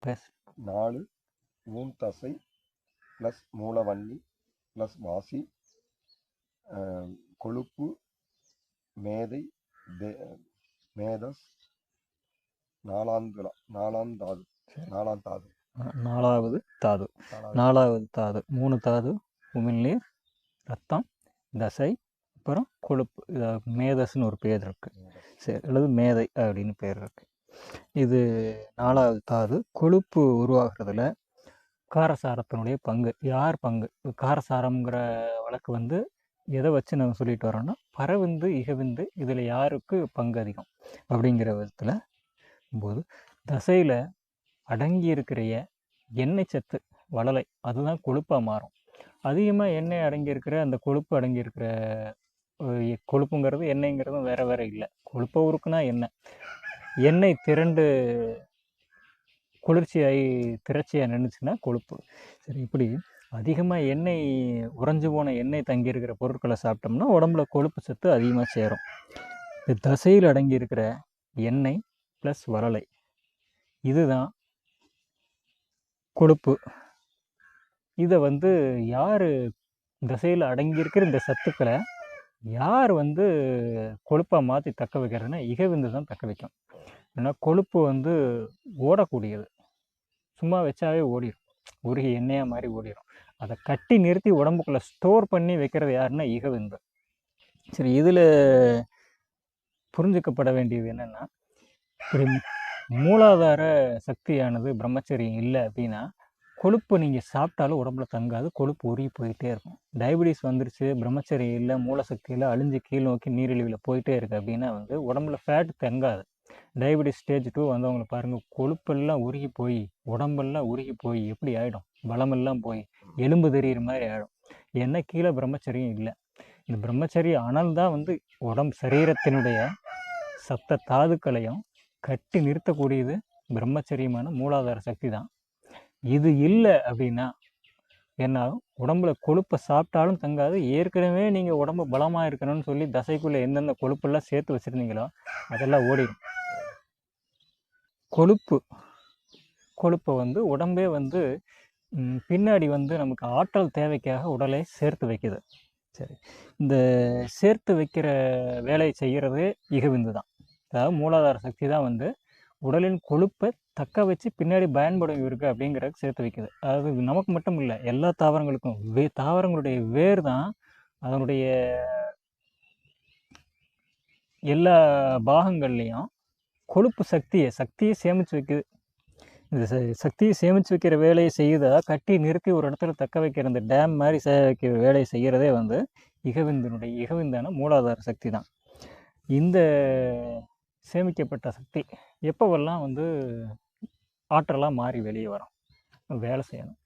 பேச 4 ஊன் தசை ப்ளஸ் மூலவன்னி ப்ளஸ் வாசி, கொழுப்பு, மேதை, மேதஸ், நாலாம் தாது. நாலாவது தாது 3 தாது: உமிழ்நீர், ரத்தம், தசை, அப்புறம் கொழுப்பு. மேதஸ்ன்னு ஒரு பேர் இருக்குது, சரி, அல்லது மேதை அப்படின்னு பேர் இருக்குது. இது 4வது தாது. கொழுப்பு உருவாகிறதுல காரசாரத்தினுடைய பங்கு. யார் பங்கு? காரசாரம்ங்கிற வழக்கு வந்து எதை வச்சு நம்ம சொல்லிட்டு வரோம்னா, பரவிந்து இகவிந்து இதில் யாருக்கு பங்கு அதிகம் அப்படிங்கிற விதத்தில் போது, தசையில் அடங்கி இருக்கிற எண்ணெய் சத்து வளலை அதுதான் கொழுப்பாக மாறும். அதிகமாக எண்ணெய் அடங்கியிருக்கிற அந்த கொழுப்பு அடங்கியிருக்கிற கொழுப்புங்கிறது எண்ணெய்ங்கிறதும் வேறு வேறு இல்லை. கொழுப்பை உருக்குனா எண்ணெய் திரண்டு குளிர்ச்சியாகி திரட்சியாக நின்றுச்சுன்னா கொழுப்பு. சரி, இப்படி அதிகமாக எண்ணெய் உறைஞ்சி போன எண்ணெய் தங்கியிருக்கிற பொருட்களை சாப்பிட்டோம்னா உடம்புல கொழுப்பு சத்து அதிகமாக சேரும். இந்த தசையில் அடங்கியிருக்கிற எண்ணெய் ப்ளஸ் வளலை இதுதான் கொழுப்பு. இதை வந்து யார் தசையில் அடங்கியிருக்கிற இந்த சத்துக்களை யார் வந்து கொழுப்பாக மாற்றி தக்க வைக்கிறதுனா இகவிந்து தான் தக்க வைக்கும். ஏன்னா கொழுப்பு வந்து ஓடக்கூடியது, சும்மா வச்சாவே ஓடிடும், உருகி எண்ணெயாக மாதிரி ஓடிடும். அதை கட்டி நிறுத்தி உடம்புக்குள்ளே ஸ்டோர் பண்ணி வைக்கிறது யாருன்னா இகவிந்து. சரி, இதில் புரிஞ்சுக்கப்பட வேண்டியது என்னென்னா, மூலாதார சக்தியானது பிரம்மச்சரியம் இல்லை அப்படின்னா கொழுப்பு நீங்கள் சாப்பிட்டாலும் உடம்புல தங்காது, கொழுப்பு உருகி போயிட்டே இருக்கும். டயபிட்டிஸ் வந்துருச்சு, பிரம்மச்சரியம் இல்லை, மூலசக்தியில் அழிஞ்சு கீழ் நோக்கி நீரிழிவில் போயிட்டே இருக்குது அப்படின்னா வந்து உடம்புல ஃபேட் தங்காது. டயபிட்டிஸ் ஸ்டேஜ் 2 வந்தவங்களை பாருங்கள், கொழுப்பெல்லாம் உருகி போய் உடம்பெல்லாம் உருகி போய் எப்படி ஆகிடும், பலமெல்லாம் போய் எலும்பு தெரிகிற மாதிரி ஆகிடும். ஏன்னா கீழே பிரம்மச்சரியம் இல்லை. இந்த பிரம்மச்சரியம் ஆனால்தான் வந்து உடம்பு சரீரத்தினுடைய சத்த தாதுக்களையும் கட்டி நிறுத்தக்கூடியது பிரம்மச்சரியமான மூலாதார சக்தி தான். இது இல்லை அப்படின்னா என்ன ஆகும்? உடம்புல கொழுப்பை சாப்பிட்டாலும் தங்காது. ஏற்கனவே நீங்கள் உடம்பு பலமாக இருக்கணும்னு சொல்லி தசைக்குள்ளே எந்தெந்த கொழுப்பெல்லாம் சேர்த்து வச்சுருந்தீங்களோ அதெல்லாம் ஓடிடும். கொழுப்பை வந்து உடம்பே வந்து பின்னாடி வந்து நமக்கு ஆற்றல் தேவைக்காக உடலை சேர்த்து வைக்குது. சரி, இந்த சேர்த்து வைக்கிற வேலையை செய்கிறது இகவிந்து தான். அதாவது மூலாதார சக்தி தான் வந்து உடலின் கொழுப்பை தக்க வச்சு பின்னாடி பயன்படும் இருக்குது அப்படிங்கிறத சேர்த்து வைக்குது. அதாவது நமக்கு மட்டும் இல்லை, எல்லா தாவரங்களுக்கும். தாவரங்களுடைய வேர் தான் அதனுடைய எல்லா பாகங்கள்லேயும் கொழுப்பு சக்தியை சேமித்து வைக்குது. இந்த சக்தியை சேமித்து வைக்கிற வேலையை செய்யுதா கட்டி நிறுத்தி ஒரு இடத்துல தக்க வைக்கிற இந்த டேம் மாதிரி வைக்கிற வேலையை செய்கிறதே வந்து இகவிந்தான மூலாதார சக்தி தான். இந்த சேமிக்கப்பட்ட சக்தி எப்போவெல்லாம் வந்து ஆற்றலாக மாறி வெளியே வரும், வேலை செய்யணும்,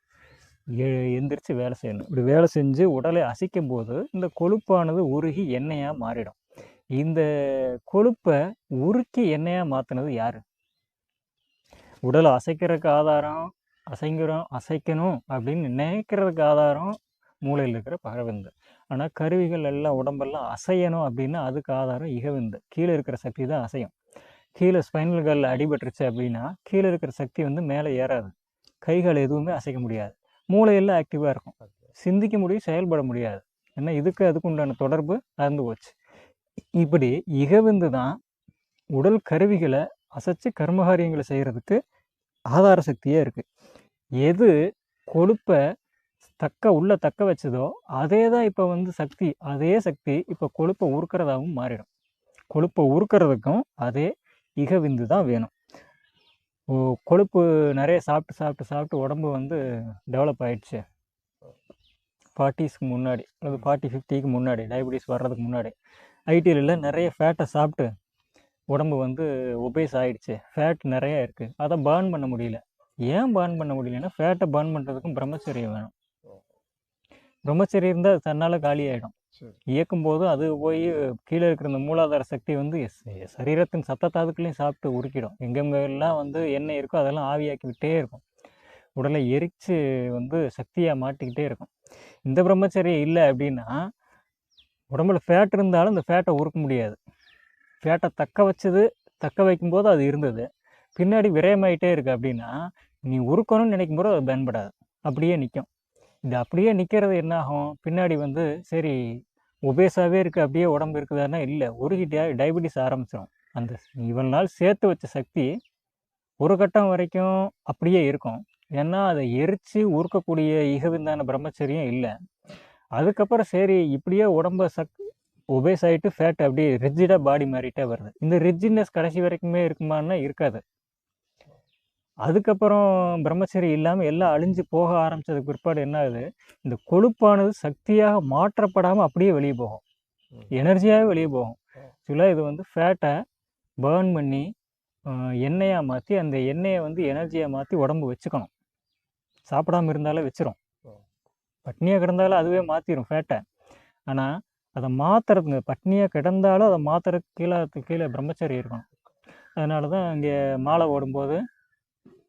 எந்திரிச்சு வேலை செய்யணும். இப்படி வேலை செஞ்சு உடலை அசைக்கும் போது இந்த கொழுப்பானது உருகி எண்ணெயாக மாறிடும். இந்த கொழுப்பை உருக்கி எண்ணெயாக மாற்றினது யார்? உடலை அசைக்கிறதுக்கு ஆதாரம், அசைக்கணும் அப்படின்னு நினைக்கிறதுக்கு ஆதாரம் மூளையில் இருக்கிற பரவிந்து. ஆனால் கருவிகள் எல்லாம் உடம்பெல்லாம் அசையணும் அப்படின்னா அதுக்கு ஆதாரம் இகவிந்து. கீழே இருக்கிற சக்தி தான் அசையும். கீழே ஸ்பைனல் காலில் அடிபட்டுருச்சு அப்படின்னா கீழே இருக்கிற சக்தி வந்து மேலே ஏறாது, கைகள் எதுவுமே அசைக்க முடியாது. மூளையெல்லாம் ஆக்டிவாக இருக்கும், சிந்திக்க முடியும், செயல்பட முடியாது. ஏன்னா அதுக்கு உண்டான தொடர்பு நடந்து போச்சு. இப்படி இகவிந்து தான் உடல் கருவிகளை அசைச்சு கர்மகாரியங்களை செய்கிறதுக்கு ஆதார சக்தியே இருக்குது. எது கொழுப்பை தக்க வச்சதோ அதே தான் இப்போ வந்து சக்தி. அதே சக்தி இப்போ கொழுப்பை உருக்கிறதாகவும் மாறிடும். கொழுப்பை உருக்கிறதுக்கும் அதே இகவிந்து தான் வேணும். கொழுப்பு நிறைய சாப்பிட்டு உடம்பு வந்து டெவலப் ஆகிடுச்சு 40ஸ்க்கு முன்னாடி அல்லது 40-50க்கு முன்னாடி, டயபிட்டிஸ் வர்றதுக்கு முன்னாடி ஐடியில் நிறைய ஃபேட்டை சாப்பிட்டு உடம்பு வந்து ஒபேஸ் ஆகிடுச்சு, ஃபேட் நிறையா இருக்குது, அதை பர்ன் பண்ண முடியல. ஏன் பர்ன் பண்ண முடியலன்னா ஃபேட்டை பர்ன் பண்ணுறதுக்கும் பிரம்மச்சரியம் வேணும். பிரம்மச்சரியம் இருந்தால் அது தன்னால் காலி ஆகிடும். இயக்கும்போது அது போய் கீழே இருக்கிற இந்த மூலாதார சக்தி வந்து சரீரத்தின் சத்த தாதுக்களையும் சாப்பிட்டு உருக்கிடும். எங்கெங்கெல்லாம் வந்து எண்ணெய் இருக்கோ அதெல்லாம் ஆவியாக்கிக்கிட்டே இருக்கும், உடலை எரித்து வந்து சக்தியாக மாட்டிக்கிட்டே இருக்கும். இந்த பிரம்மச்சரியம் இல்லை அப்படின்னா உடம்புல ஃபேட் இருந்தாலும் இந்த ஃபேட்டை உருக்க முடியாது. ஃபேட்டை தக்க வைக்கும்போது அது இருந்தது, பின்னாடி விரயமாயிட்டே இருக்குது அப்படின்னா நீ உருக்கணும்னு நினைக்கும் போது அது பயன்படாது, அப்படியே நிற்கும். இது அப்படியே நிற்கிறது என்ன ஆகும், பின்னாடி வந்து சரி ஒபேஸாகவே இருக்குது அப்படியே உடம்பு இருக்குதான்னா இல்லை, உருகி டயபெட்டிஸ் ஆரம்பிச்சிடும். அந்த இவ்வளவு நாள் சேர்த்து வச்ச சக்தி ஒரு கட்டம் வரைக்கும் அப்படியே இருக்கும். ஏன்னா அதை எரித்து உருக்கக்கூடிய இகவிந்தான பிரம்மச்சரியம் இல்லை. அதுக்கப்புறம் சரி இப்படியே உடம்ப ஒபேஸ் ஆகிட்டு ஃபேட் அப்படியே ரிஜிடாக பாடி மாறிட்டே வருது. இந்த ரிஜிட்னஸ் கடைசி வரைக்குமே இருக்குமான்னா இருக்காது. அதுக்கப்புறம் பிரம்மச்சரி இல்லாமல் எல்லாம் அழிஞ்சு போக ஆரம்பித்ததுக்கு பிற்பாடு என்ன ஆகுது, இந்த கொழுப்பானது சக்தியாக மாற்றப்படாமல் அப்படியே வெளியே போகும், எனர்ஜியாகவே வெளியே போகும். ஆக்சுவலாக இது வந்து ஃபேட்டை பேர்ன் பண்ணி எண்ணெயாக மாற்றி அந்த எண்ணெயை வந்து எனர்ஜியாக மாற்றி உடம்பு வச்சுக்கணும். சாப்பிடாமல் இருந்தாலும் வச்சிரும், பட்னியாக கிடந்தாலும் அதுவே மாற்றிடும் ஃபேட்டை. ஆனால் அதை மாற்றுறதுங்க, பட்னியாக கிடந்தாலும் அதை மாற்றுறதுக்கு கீழே பிரம்மச்சரி இருக்கணும். அதனால தான் இங்கே மாலை ஓடும்போது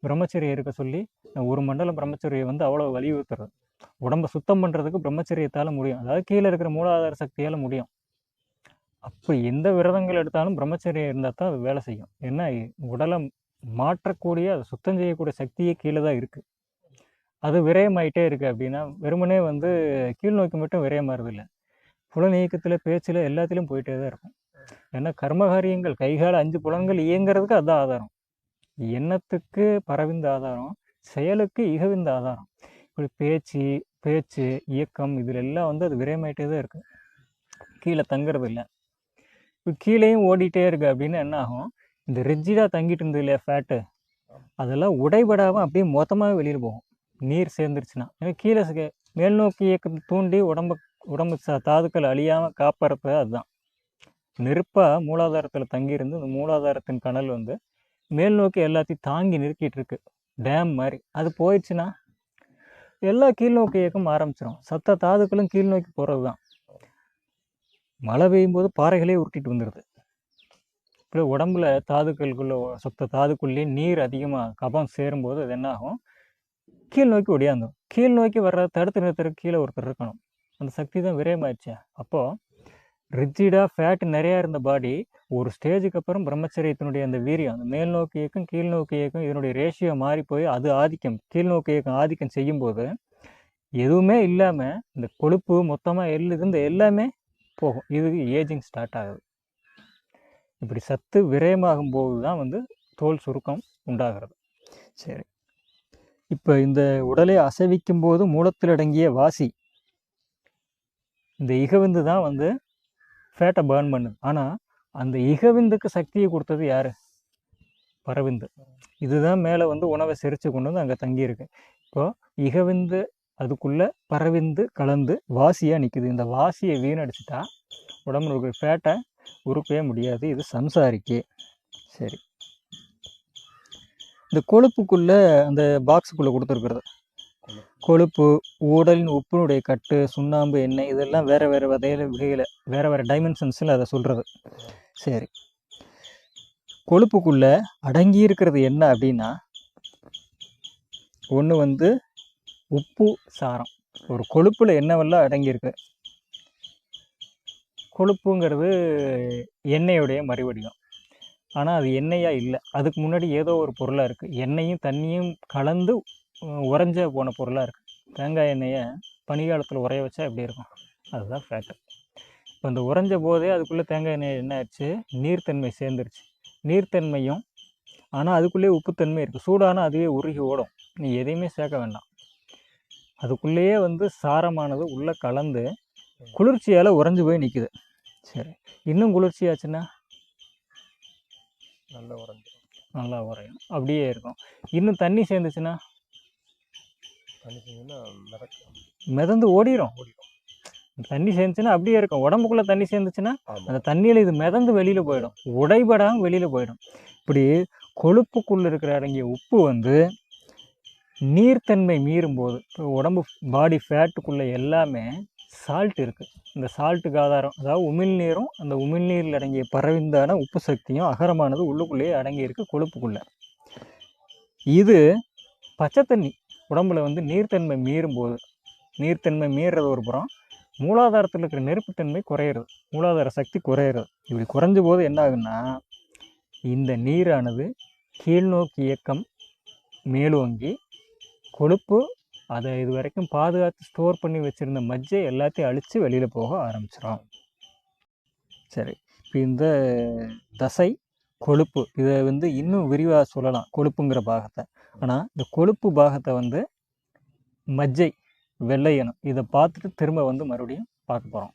பிரம்மச்சரியம் இருக்க சொல்லி ஒரு மண்டலம் பிரம்மச்சரியை வந்து அவ்வளோ வலியுறுத்துறது. உடம்பை சுத்தம் பண்ணுறதுக்கு பிரம்மச்சரியத்தால் முடியும், அதாவது கீழே இருக்கிற மூலாதார சக்தியால் முடியும். அப்போ எந்த விரதங்கள் எடுத்தாலும் பிரம்மச்சரியம் இருந்தால் தான் அது வேலை செய்யும். ஏன்னா உடலை மாற்றக்கூடிய, அதை சுத்தம் செய்யக்கூடிய சக்தியே கீழே தான் இருக்குது. அது விரயமாயிட்டே இருக்குது அப்படின்னா வெறுமனே வந்து கீழ் நோக்கி மட்டும் விரயமாறுது இல்லை, புலன் இயக்கத்தில் பேச்சில் எல்லாத்திலும் போயிட்டே தான் இருக்கும். ஏன்னா கர்மகாரியங்கள் கைகால 5 புலன்கள் இயங்கிறதுக்கு அதுதான் ஆதாரம். எண்ணத்துக்கு பரவிந்த ஆதாரம், செயலுக்கு இகவிந்த ஆதாரம். இப்படி பேச்சு இயக்கம் இதில் எல்லாம் வந்து அது விரயமாயிட்டே தான் இருக்குது, கீழே தங்குறது இல்லை. இப்போ கீழேயும் ஓடிட்டே இருக்கு அப்படின்னா என்ன ஆகும், இந்த ரிஜிடாக தங்கிட்டு இருந்தது இல்லையா ஃபேட்டு, அதெல்லாம் உடைபடாமல் அப்படியே மொத்தமாக வெளியில் போகும் நீர் சேர்ந்துருச்சுன்னா. ஏன்னா கீழே மேல் நோக்கி இயக்கம் தூண்டி உடம்பு தாதுக்கள் அழியாமல் காப்பாறது அதுதான். நெருப்பாக மூலாதாரத்தில் தங்கியிருந்து இந்த மூலாதாரத்தின் கனல் வந்து மேல் நோக்கி எல்லாத்தையும் தாங்கி நிறுத்திட்டு இருக்கு, டேம் மாதிரி. அது போயிடுச்சுன்னா எல்லா கீழ்நோக்கி இயக்கம் ஆரம்பிச்சிடும். சத்த தாதுக்களும் கீழ் நோக்கி போகிறது தான். மழை பெய்யும் போது பாறைகளே உருட்டிட்டு வந்துடுது. இப்போ உடம்புல தாதுக்களுக்குள்ள சத்த தாதுக்குள்ளேயே நீர் அதிகமாக கபம் சேரும்போது அது என்ன ஆகும், கீழ் நோக்கி ஒடியாந்தோம். கீழ் நோக்கி வர்ற தடுத்து நிறுத்துறதுக்கு கீழே ஒருத்தர் இருக்கணும். அந்த சக்தி தான் விரயமாயிடுச்சு. அப்போது ரிஜிடாக ஃபேட் நிறையா இருந்த பாடி ஒரு ஸ்டேஜுக்கு அப்புறம் பிரம்மச்சரியத்தினுடைய அந்த வீரியம், அந்த மேல் நோக்கி இயக்கம் கீழ் நோக்கி இயக்கம் இதனுடைய ரேஷியோ மாறி போய் அது ஆதிக்கம், கீழ் நோக்கி இயக்கம் ஆதிக்கம் செய்யும்போது எதுவுமே இல்லாமல் இந்த கொழுப்பு மொத்தமாக இந்த எல்லாமே போகும். இது ஏஜிங் ஸ்டார்ட் ஆகுது. இப்படி சத்து விரயமாகும் போது தான் வந்து தோல் சுருக்கம் உண்டாகிறது. சரி, இப்போ இந்த உடலை அசைவிக்கும் போது மூலத்தில் அடங்கிய வாசி, இந்த இகவிந்து தான் வந்து ஃபேட்டை பேர்ன் பண்ணுது. ஆனால் அந்த இகவிந்துக்கு சக்தியை கொடுத்தது யார், பரவிந்து. இதுதான் மேலே வந்து உணவை செரித்து கொண்டு வந்து அங்கே தங்கியிருக்கு. இப்போது இகவிந்து அதுக்குள்ளே பரவிந்து கலந்து வாசியாக நிற்குது. இந்த வாசியை வீணடிச்சிட்டா உடம்புல இருக்கிற ஃபேட்டை உருப்பவே முடியாது. இது சம்சாரிக்கு. சரி, இந்த கொழுப்புக்குள்ளே அந்த பாக்ஸுக்குள்ளே கொடுத்துருக்குறது கொழுப்பு, உடலின் உப்பினுடைய கட்டு, சுண்ணாம்பு, எண்ணெய், இதெல்லாம் வேறு வேறு வகையில் வேறு வேறு டைமென்ஷன்ஸில் அதை சொல்கிறது. சரி, கொழுப்புக்குள்ளே அடங்கி இருக்கிறது என்ன அப்படின்னா, ஒன்று வந்து உப்பு, சாரம். ஒரு கொழுப்பில் என்னவெல்லாம் அடங்கியிருக்கு, கொழுப்புங்கிறது எண்ணெயுடைய மறுவடிவம். ஆனால் அது எண்ணெயாக இல்லை, அதுக்கு முன்னாடி ஏதோ ஒரு பொருளாக இருக்குது. எண்ணெயும் தண்ணியும் கலந்து உறைஞ்ச போன பொருளாக இருக்குது. தேங்காய் எண்ணெயை பனிகாலத்தில் உரைய வச்சா எப்படி இருக்கும், அதுதான் ஃபேட்டு. இப்போ அந்த உறைஞ்ச போதே அதுக்குள்ளே தேங்காய் எண்ணெய் என்ன ஆயிடுச்சு, நீர்த்தன்மை சேர்ந்துருச்சு. நீர்த்தன்மையும் ஆனால் அதுக்குள்ளேயே உப்புத்தன்மை இருக்குது. சூடானால் அதுவே உருகி ஓடும், நீ எதையுமே சேர்க்க வேண்டாம். அதுக்குள்ளேயே வந்து சாரமானது உள்ளே கலந்து குளிர்ச்சியால் உறைஞ்சி போய் நிற்குது. சரி, இன்னும் குளிர்ச்சியாச்சுன்னா நல்லா உறையும், அப்படியே இருக்கும். இன்னும் தண்ணி சேர்ந்துச்சுன்னா மிதந்து ஓடிடும். தண்ணி சேர்ந்துச்சுன்னா அப்படியே இருக்கும். உடம்புக்குள்ளே தண்ணி சேர்ந்துச்சுன்னா அந்த தண்ணியில் இது மிதந்து வெளியில் போயிடும், உடைபடாமல் வெளியில் போயிடும். இப்படி கொழுப்புக்குள்ளே இருக்கிற அடங்கிய உப்பு வந்து நீர்த்தன்மை மீறும்போது, இப்போ உடம்பு பாடி ஃபேட்டுக்குள்ளே எல்லாமே சால்ட் இருக்குது. இந்த சால்ட்டுக்கு ஆதாரம் அதாவது உமிழ்நீரும் அந்த உமிழ்நீரில் அடங்கிய பரவிந்தான உப்பு சக்தியும் அகரமானது உள்ளுக்குள்ளேயே அடங்கியிருக்கு கொழுப்புக்குள்ளே. இது பச்சை தண்ணி உடம்புல வந்து நீர்த்தன்மை மீறும்போது, நீர்த்தன்மை மீறுறது ஒரு புறம், மூலாதாரத்தில் இருக்கிற நெருப்புத்தன்மை குறையிறது, மூலாதார சக்தி குறையிறது. இப்படி குறைஞ்ச போது என்ன ஆகுன்னா, இந்த நீரானது கீழ்நோக்கி இயக்கம் மேலோங்கி கொழுப்பு அதை இது வரைக்கும் பாதுகாத்து ஸ்டோர் பண்ணி வச்சுருந்த மஜ்ஜை எல்லாத்தையும் அழித்து வெளியில் போக ஆரம்பிச்சிடும். சரி, இப்போ இந்த தசை கொழுப்பு இதை வந்து இன்னும் விரிவாக சொல்லலாம் கொழுப்புங்கிற பாகத்தை. ஆனால் இந்த கொழுப்பு பாகத்தை வந்து மஜ்ஜை வெள்ளையணும் இதை பார்த்துட்டு திரும்ப வந்து மறுபடியும் பார்க்க போகிறோம்.